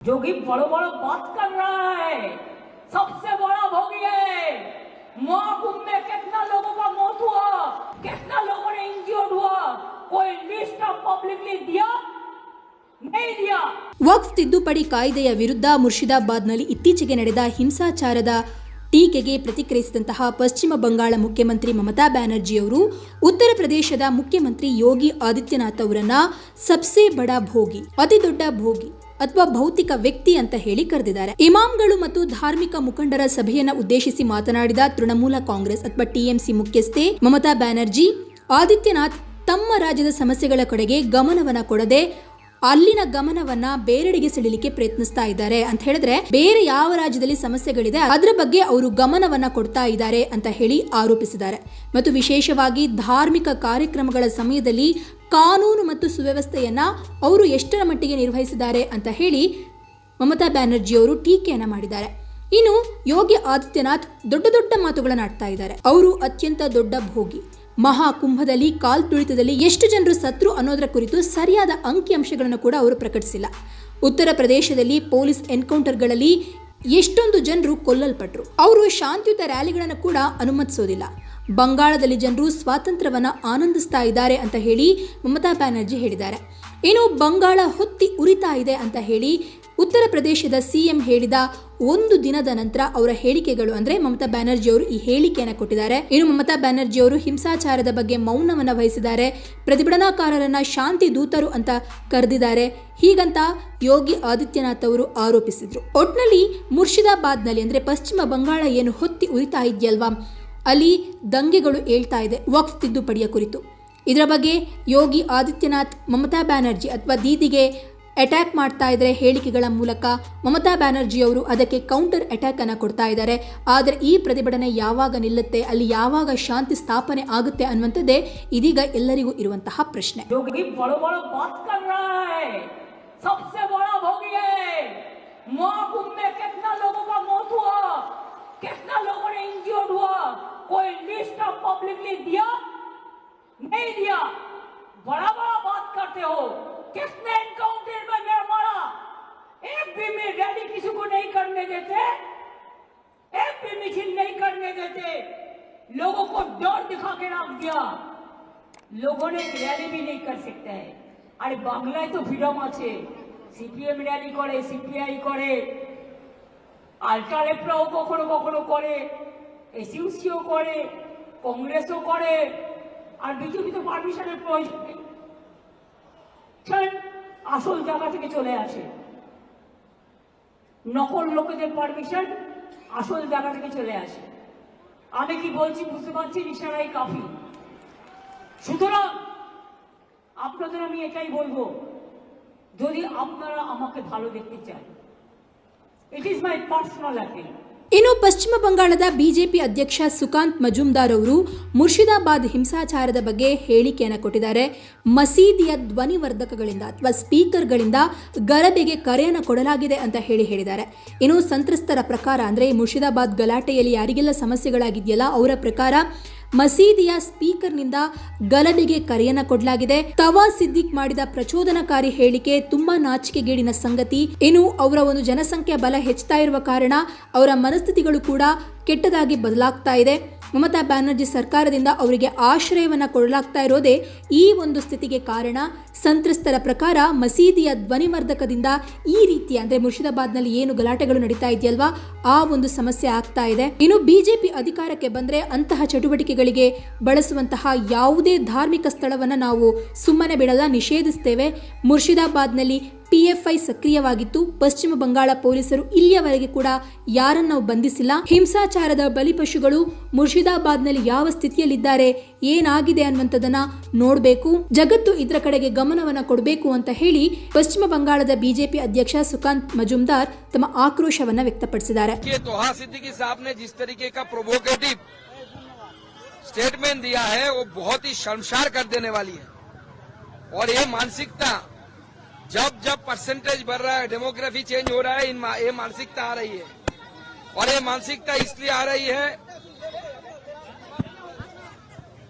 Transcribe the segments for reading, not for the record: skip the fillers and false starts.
जोगी बड़ो बड़ो बात कर रहा है, सबसे बड़ा भोगी है। महाकुंभ में कितना लोगों का मौत हुआ, कितना लोगों ने इंजर्ड हुआ, कोई लिस्ट ऑफ पब्लिकली दिया नहीं दिया। ವಕ್ಫ್ ತಿದ್ದುಪಡಿ ಕಾಯ್ದೆಯ ವಿರುದ್ಧ ಮುರ್ಷಿದಾಬಾದ್ನಲ್ಲಿ ಇತ್ತೀಚೆಗೆ ನಡೆದ ಹಿಂಸಾಚಾರದ ಟೀಕೆಗೆ ಪ್ರತಿಕ್ರಿಯಿಸಿದಂತಹ ಪಶ್ಚಿಮ ಬಂಗಾಳ ಮುಖ್ಯಮಂತ್ರಿ ಮಮತಾ ಬ್ಯಾನರ್ಜಿ ಅವರು ಉತ್ತರ ಪ್ರದೇಶದ ಮುಖ್ಯಮಂತ್ರಿ ಯೋಗಿ ಆದಿತ್ಯನಾಥ್ ಅವರನ್ನ ಸಬ್ಸೆ ಬಡಾ ಭೋಗಿ, ಅತಿ ದೊಡ್ಡ ಭೋಗಿ ಅಥವಾ ಭೌತಿಕ ವ್ಯಕ್ತಿ ಅಂತ ಹೇಳಿ ಕರೆದಿದ್ದಾರೆ. ಇಮಾಮ್ಗಳು ಮತ್ತು ಧಾರ್ಮಿಕ ಮುಖಂಡರ ಸಭೆಯನ್ನ ಉದ್ದೇಶಿಸಿ ಮಾತನಾಡಿದ ತೃಣಮೂಲ ಕಾಂಗ್ರೆಸ್ ಅಥವಾ ಟಿಎಂಸಿ ಮುಖ್ಯಸ್ಥೆ ಮಮತಾ ಬ್ಯಾನರ್ಜಿ, ಆದಿತ್ಯನಾಥ್ ತಮ್ಮ ರಾಜ್ಯದ ಸಮಸ್ಯೆಗಳ ಕಡೆಗೆ ಗಮನವನ್ನ ಕೊಡದೆ ಅಲ್ಲಿನ ಗಮನವನ್ನ ಬೇರೆಡೆಗೆ ಸೆಳೆಯಲಿಕ್ಕೆ ಪ್ರಯತ್ನಿಸ್ತಾ ಇದ್ದಾರೆ ಅಂತ ಹೇಳಿದ್ರೆ, ಬೇರೆ ಯಾವ ರಾಜ್ಯದಲ್ಲಿ ಸಮಸ್ಯೆಗಳಿದೆ ಅದರ ಬಗ್ಗೆ ಅವರು ಗಮನವನ್ನ ಕೊಡ್ತಾ ಇದ್ದಾರೆ ಅಂತ ಹೇಳಿ ಆರೋಪಿಸಿದ್ದಾರೆ. ಮತ್ತು ವಿಶೇಷವಾಗಿ ಧಾರ್ಮಿಕ ಕಾರ್ಯಕ್ರಮಗಳ ಸಮಯದಲ್ಲಿ ಕಾನೂನು ಮತ್ತು ಸುವ್ಯವಸ್ಥೆಯನ್ನ ಅವರು ಎಷ್ಟರ ಮಟ್ಟಿಗೆ ನಿರ್ವಹಿಸಿದ್ದಾರೆ ಅಂತ ಹೇಳಿ ಮಮತಾ ಬ್ಯಾನರ್ಜಿ ಅವರು ಟೀಕೆಯನ್ನ ಮಾಡಿದ್ದಾರೆ. ಇನ್ನು ಯೋಗಿ ಆದಿತ್ಯನಾಥ್ ದೊಡ್ಡ ದೊಡ್ಡ ಮಾತುಗಳನ್ನ ಆಡ್ತಾ ಇದ್ದಾರೆ. ಅವರು ಅತ್ಯಂತ ದೊಡ್ಡ ಭೋಗಿ. ಮಹಾಕುಂಭದಲ್ಲಿ ಕಾಲ್ತುಳಿತದಲ್ಲಿ ಎಷ್ಟು ಜನರು ಸತ್ರು ಅನ್ನೋದರ ಕುರಿತು ಸರಿಯಾದ ಅಂಕಿಅಂಶಗಳನ್ನು ಕೂಡ ಅವರು ಪ್ರಕಟಿಸಿಲ್ಲ. ಉತ್ತರ ಪ್ರದೇಶದಲ್ಲಿ ಪೊಲೀಸ್ ಎನ್ಕೌಂಟರ್ಗಳಲ್ಲಿ ಎಷ್ಟೊಂದು ಜನರು ಕೊಲ್ಲಲ್ಪಟ್ರು. ಅವರು ಶಾಂತಿಯುತ ರ್ಯಾಲಿಗಳನ್ನು ಕೂಡ ಅನುಮತಿಸೋದಿಲ್ಲ. ಬಂಗಾಳದಲ್ಲಿ ಜನರು ಸ್ವಾತಂತ್ರ್ಯವನ್ನ ಆನಂದಿಸ್ತಾ ಇದ್ದಾರೆ ಅಂತ ಹೇಳಿ ಮಮತಾ ಬ್ಯಾನರ್ಜಿ ಹೇಳಿದ್ದಾರೆ. ಏನು ಬಂಗಾಳ ಹೊತ್ತಿ ಉರಿತಾ ಇದೆ ಅಂತ ಹೇಳಿ ಉತ್ತರ ಪ್ರದೇಶದ ಸಿಎಂ ಹೇಳಿದ ಒಂದು ದಿನದ ನಂತರ ಅವರ ಹೇಳಿಕೆಗಳು ಅಂದ್ರೆ ಮಮತಾ ಬ್ಯಾನರ್ಜಿ ಅವರು ಈ ಹೇಳಿಕೆಯನ್ನು ಕೊಟ್ಟಿದ್ದಾರೆ. ಇನ್ನು ಮಮತಾ ಬ್ಯಾನರ್ಜಿ ಅವರು ಹಿಂಸಾಚಾರದ ಬಗ್ಗೆ ಮೌನವನ್ನ ವಹಿಸಿದ್ದಾರೆ. ಪ್ರತಿಭಟನಾಕಾರರನ್ನ ಶಾಂತಿ ದೂತರು ಅಂತ ಕರೆದಿದ್ದಾರೆ. ಹೀಗಂತ ಯೋಗಿ ಆದಿತ್ಯನಾಥ್ ಅವರು ಆರೋಪಿಸಿದ್ರು. ಒಟ್ನಲ್ಲಿ ಮುರ್ಷಿದಾಬಾದ್ನಲ್ಲಿ ಅಂದ್ರೆ ಪಶ್ಚಿಮ ಬಂಗಾಳ ಏನು ಹೊತ್ತಿ ಉರಿತಾ ಇದೆಯಲ್ವಾ, ಅಲ್ಲಿ ದಂಗೆಗಳು ಏಳ್ತಾ ಇದೆ ವಕ್ಫ್ ತಿದ್ದುಪಡಿಯ ಕುರಿತು. ಇದರ ಬಗ್ಗೆ ಯೋಗಿ ಆದಿತ್ಯನಾಥ್ ಮಮತಾ ಬ್ಯಾನರ್ಜಿ ಅಥವಾ ದೀದಿಗೆ ಅಟ್ಯಾಕ್ ಮಾಡ್ತಾ ಇದ್ದಾರೆ ಹೇಳಿಕೆಗಳ ಮೂಲಕ. ಮಮತಾ ಬ್ಯಾನರ್ಜಿ ಅವರು ಅದಕ್ಕೆ ಕೌಂಟರ್ ಅಟ್ಯಾಕ್ ಅನ್ನ ಕೊಡ್ತಾ ಇದ್ದಾರೆ. ಆದರೆ ಈ ಪ್ರತಿಭಟನೆ ಯಾವಾಗ ನಿಲ್ಲುತ್ತೆ, ಅಲ್ಲಿ ಯಾವಾಗ ಶಾಂತಿ ಸ್ಥಾಪನೆ ಆಗುತ್ತೆ ಅನ್ನುವಂಥದ್ದೇ ಇದೀಗ ಎಲ್ಲರಿಗೂ ಇರುವಂತಹ ಪ್ರಶ್ನೆ. नहीं दिया, बड़ा बड़ा बात करते हो। किसने एनकाउंटर में मेरा मारा? एक भी में रैली किसी को नहीं करने देते, एक भी मिছিল नहीं करने देते, लोगों को डर दिखा के रख दिया। लोगों ने रैली भी नहीं कर सकते हैं। अरे बांग्लाয় तो फ्रीडम আছে, সিপিএম র‍্যালি করে, সিপিআই করে, আলট্রালেফরাও কখনো কখনো করে, এসইউসিও করে, কংগ্রেসও করে, আর বিজেপি তো পারমিশনের প্রয়োজন নেই। আসল জায়গা থেকে চলে আসে, নকল লোকেদের পারমিশন আসল জায়গা থেকে চলে আসে। আমি কি বলছি বুঝতে পারছি, ইশারাই কাফি। সুতরাং আপনাদের আমি এটাই বলবো, যদি আপনারা আমাকে ভালো দেখতে চান, it is my personal appeal. ಇನ್ನು ಪಶ್ಚಿಮ ಬಂಗಾಳದ ಬಿಜೆಪಿ ಅಧ್ಯಕ್ಷ ಸುಕಾಂತ್ ಮಜುಮ್ದಾರ್ ಅವರು ಮುರ್ಷಿದಾಬಾದ್ ಹಿಂಸಾಚಾರದ ಬಗ್ಗೆ ಹೇಳಿಕೆಯನ್ನು ಕೊಟ್ಟಿದ್ದಾರೆ. ಮಸೀದಿಯ ಧ್ವನಿವರ್ಧಕಗಳಿಂದ ಅಥವಾ ಸ್ಪೀಕರ್ಗಳಿಂದ ಗಲಭೆಗೆ ಕರೆಯನ್ನು ಕೊಡಲಾಗಿದೆ ಅಂತ ಹೇಳಿದ್ದಾರೆ. ಇನ್ನು ಸಂತ್ರಸ್ತರ ಪ್ರಕಾರ ಅಂದರೆ ಮುರ್ಷಿದಾಬಾದ್ ಗಲಾಟೆಯಲ್ಲಿ ಯಾರಿಗೆಲ್ಲ ಸಮಸ್ಯೆಗಳಾಗಿದೆಯಲ್ಲ ಅವರ ಪ್ರಕಾರ ಮಸೀದಿಯ ಸ್ಪೀಕರ್ನಿಂದ ಗಲಭೆಗೆ ಕರೆಯನ್ನ ಕೊಡಲಾಗಿದೆ. ತವಾ ಸಿದ್ದಿಕ್ ಮಾಡಿದ ಪ್ರಚೋದನಕಾರಿ ಹೇಳಿಕೆ ತುಂಬಾ ನಾಚಿಕೆಗೇಡಿನ ಸಂಗತಿ. ಇನ್ನು ಅವರ ಒಂದು ಜನಸಂಖ್ಯಾ ಬಲ ಹೆಚ್ಚುತ್ತಾ ಇರುವ ಕಾರಣ ಅವರ ಮನಸ್ಥಿತಿಗಳು ಕೂಡ ಕೆಟ್ಟದಾಗಿ ಬದಲಾಗ್ತಾ ಇದೆ. ಮಮತಾ ಬ್ಯಾನರ್ಜಿ ಸರ್ಕಾರದಿಂದ ಅವರಿಗೆ ಆಶ್ರಯವನ್ನ ಕೊಡಲಾಗ್ತಾ ಇರೋದೇ ಈ ಒಂದು ಸ್ಥಿತಿಗೆ ಕಾರಣ. ಸಂತ್ರಸ್ತರ ಪ್ರಕಾರ ಮಸೀದಿಯ ಧ್ವನಿವರ್ಧಕದಿಂದ ಈ ರೀತಿ ಅಂದ್ರೆ ಮುರ್ಷಿದಾಬಾದ್ನಲ್ಲಿ ಏನು ಗಲಾಟೆಗಳು ನಡೀತಾ ಇದೆಯಲ್ವಾ ಆ ಒಂದು ಸಮಸ್ಯೆ ಆಗ್ತಾ ಇದೆ. ಇನ್ನು ಬಿಜೆಪಿ ಅಧಿಕಾರಕ್ಕೆ ಬಂದ್ರೆ ಅಂತಹ ಚಟುವಟಿಕೆಗಳಿಗೆ ಬಳಸುವಂತಹ ಯಾವುದೇ ಧಾರ್ಮಿಕ ಸ್ಥಳವನ್ನ ನಾವು ಸುಮ್ಮನೆ ಬಿಡಲ್ಲ, ನಿಷೇಧಿಸ್ತೇವೆ. ಮುರ್ಷಿದಾಬಾದ್ನಲ್ಲಿ ಪಿಎಫ್ಐ ಸಕ್ರಿಯವಾಗಿತ್ತು. ಪಶ್ಚಿಮ ಬಂಗಾಳ ಪೊಲೀಸರು ಇಲ್ಲಿಯವರೆಗೆ ಕೂಡ ಯಾರನ್ನು ನಾವು ಬಂಧಿಸಿಲ್ಲ. ಹಿಂಸಾಚಾರದ ಬಲಿಪಶುಗಳು ಮುರ್ಷಿದಾಬಾದ್ನಲ್ಲಿ ಯಾವ ಸ್ಥಿತಿಯಲ್ಲಿದ್ದಾರೆ, ಏನಾಗಿದೆ ಅನ್ನುವಂಥದ್ದನ್ನ ನೋಡಬೇಕು. ಜಗತ್ತು ಇದರ ಕಡೆಗೆ ಗಮನವನ್ನ ಕೊಡಬೇಕು ಅಂತ ಹೇಳಿ ಪಶ್ಚಿಮ ಬಂಗಾಳದ ಬಿಜೆಪಿ ಅಧ್ಯಕ್ಷ ಸುಕಾಂತ್ ಮಜುಮ್ದಾರ್ ತಮ್ಮ ಆಕ್ರೋಶವನ್ನ ವ್ಯಕ್ತಪಡಿಸಿದ್ದಾರೆ. स्टेटमेंट दिया है वो बहुत ही शर्मसार कर देने वाली है। और ये मानसिकता जब जब परसेंटेज बढ़ रहा है, डेमोग्राफी चेंज हो रहा है, ये मानसिकता आ रही है। और ये मानसिकता इसलिए आ रही है,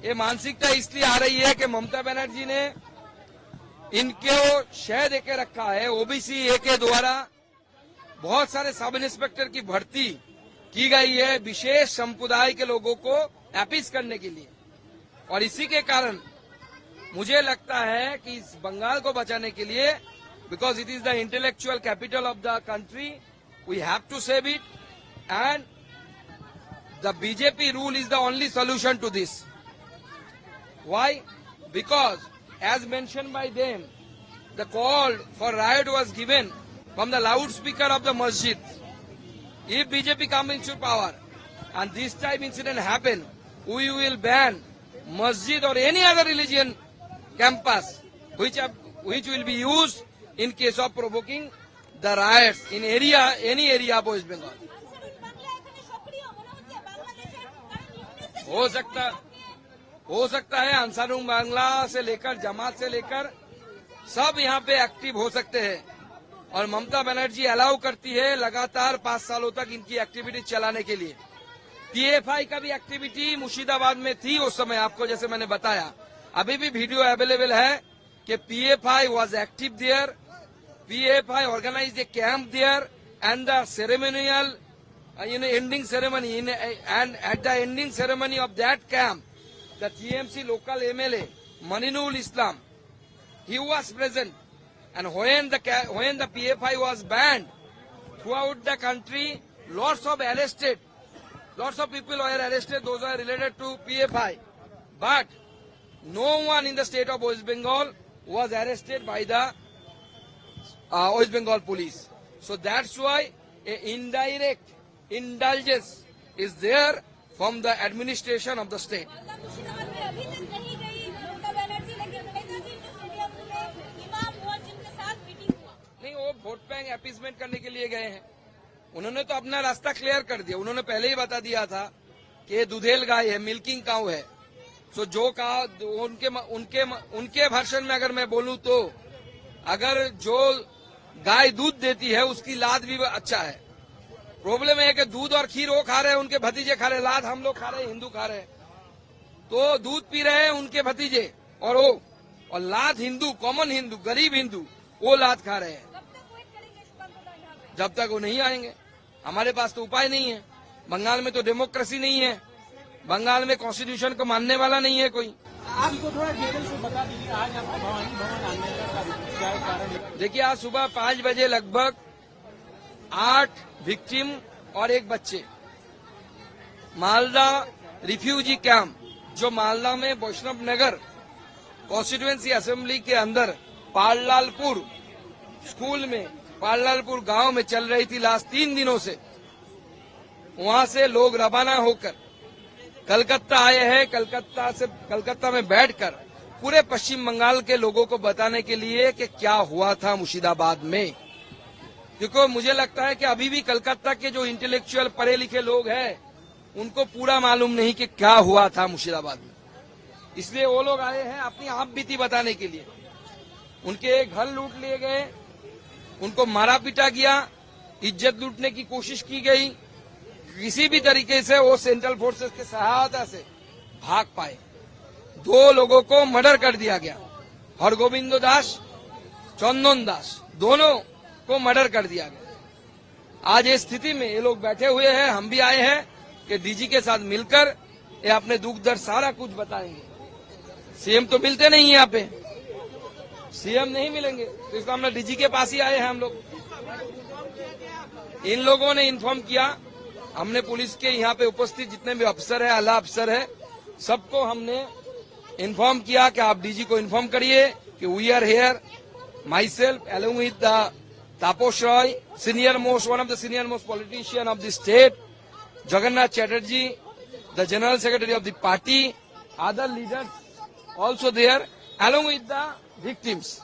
ये मानसिकता इसलिए आ रही है कि ममता बनर्जी ने इनको शह देके रखा है ओबीसी ए के द्वारा बहुत सारे सब इंस्पेक्टर की भर्ती की गई है विशेष समुदाय के लोगों को अपीज करने के लिए। और इसी के कारण मुझे लगता है कि इस बंगाल को बचाने के लिए, because it is the intellectual capital of the country, we have to save it and the BJP rule is the only solution to this. Why? Because as mentioned by them, the call for riot was given from the loudspeaker of the masjid. If BJP comes into power and this type incident happen, we will ban masjid or any other religion campus which will be used in case of provoking the riots in any area of West Bengal. हो सकता है अंसारुल बांग्ला से लेकर जमात से लेकर सब यहाँ पे एक्टिव हो सकते हैं। और ममता बनर्जी अलाउ करती है लगातार 5 सालों तक इनकी एक्टिविटी चलाने के लिए। पीएफआई का भी एक्टिविटी मुर्शिदाबाद में थी उस समय, आपको जैसे मैंने बताया, अभी भी वीडियो अवेलेबल है कि PFI was active there, PFI organized a camp there and the ceremonial ending ceremony and at the ending ceremony of that camp, the TMC local MLA Maninul Islam, he was present, and when the PFI was banned throughout the country, lots of people were arrested, those are related to PFI, but no one in the state of West Bengal was arrested by the West Bengal police. So that's why a indirect indulgence is there from the administration of the state. नहीं, वो vote bank appeasement करने के लिए गए हैं। उन्होंने तो अपना रास्ता क्लियर कर दिया। उन्होंने पहले ही बता दिया था कि ये दुधेल गाय है, मिल्किंग काउ है। सो जो कहा उनके भाषण में अगर मैं बोलूं तो अगर जो गाय दूध देती है उसकी लाद भी अच्छा है। प्रॉब्लम है कि दूध और खीर वो खा रहे हैं, उनके भतीजे खा रहे हैं, लाद हम लोग खा रहे हैं, हिंदू खा रहे हैं। तो दूध पी रहे हैं उनके भतीजे और वो, और लाद हिंदू, कॉमन हिंदू, गरीब हिंदू, वो लाद खा रहे हैं। जब तक वो नहीं आएंगे, हमारे पास तो उपाय नहीं है। बंगाल में तो डेमोक्रेसी नहीं है, बंगाल में कॉन्स्टिट्यूशन को मानने वाला नहीं है कोई। आपको थोड़ा डिटेल से बता दीजिए, आज आपका भवानी भवन आने का क्या कारण है? देखिए, आज सुबह 5 बजे लगभग 8 विक्टिम और 1 बच्चे मालदा रिफ्यूजी कैंप, जो मालदा में वैष्णव नगर कॉन्स्टिट्यूएंसी असेंबली के अंदर पाललालपुर स्कूल में, पाललालपुर गांव में चल रही थी लास्ट 3 दिनों से। वहां से लोग रवाना होकर कलकत्ता आए हैं। कलकत्ता में बैठकर पूरे पश्चिम बंगाल के लोगों को बताने के लिए कि क्या हुआ था मुर्शिदाबाद में, क्योंकि मुझे लगता है कि अभी भी कलकत्ता के जो इंटेलेक्चुअल पढ़े लिखे लोग हैं उनको पूरा मालूम नहीं कि क्या हुआ था मुर्शिदाबाद में। इसलिए वो लोग आए हैं अपनी आप बीती बताने के लिए। उनके घर लूट लिए गए, उनको मारा पीटा गया, इज्जत लूटने की कोशिश की गई। किसी भी तरीके से वो सेंट्रल फोर्सेस की सहायता से भाग पाए। 2 लोगों को मर्डर कर दिया गया, हरगोविंद दास, चंदन दास, दोनों को मर्डर कर दिया गया। आज इस स्थिति में ये लोग बैठे हुए हैं, हम भी आए हैं कि डीजी के साथ मिलकर ये अपने दुख दर्द सारा कुछ बताएंगे। सीएम तो मिलते नहीं है, यहाँ पे सीएम नहीं मिलेंगे, तो इसको हमने डीजी के पास ही आए हैं हम लोग। इन लोगों ने इन्फॉर्म किया, हमने पुलिस के यहाँ पे उपस्थित जितने भी अफसर है, आला अफसर है, सबको हमने इन्फॉर्म किया कि आप डीजी को इन्फॉर्म करिए कि we are here, myself along with the Taposh Roy, one of the senior most politician of the state, Jagannath Chatterjee, the general secretary of the party, other leaders also there, along with the victims.